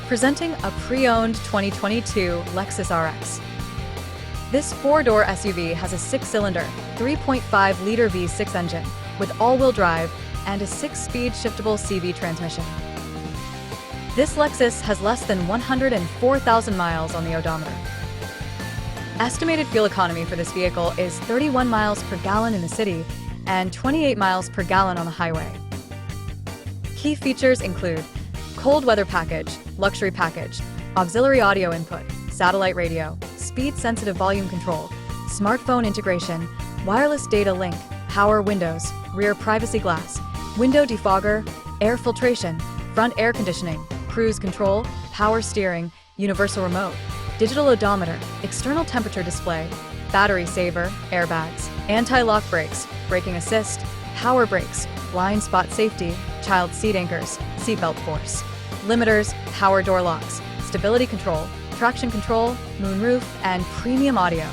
Presenting a pre-owned 2022 Lexus RX. This four-door SUV has a six-cylinder, 3.5-liter V6 engine with all-wheel drive and a 6-speed shiftable CV transmission. This Lexus has less than 104,000 miles on the odometer. Estimated fuel economy for this vehicle is 31 miles per gallon in the city and 28 miles per gallon on the highway. Key features include cold weather package, luxury package, auxiliary audio input, satellite radio, speed-sensitive volume control, smartphone integration, wireless data link, power windows, rear privacy glass, window defogger, air filtration, front air conditioning, cruise control, power steering, universal remote, digital odometer, external temperature display, battery saver, airbags, anti-lock brakes, braking assist, power brakes, blind spot safety, child seat anchors, seatbelt force, limiters, power door locks, stability control, traction control, moonroof, and premium audio.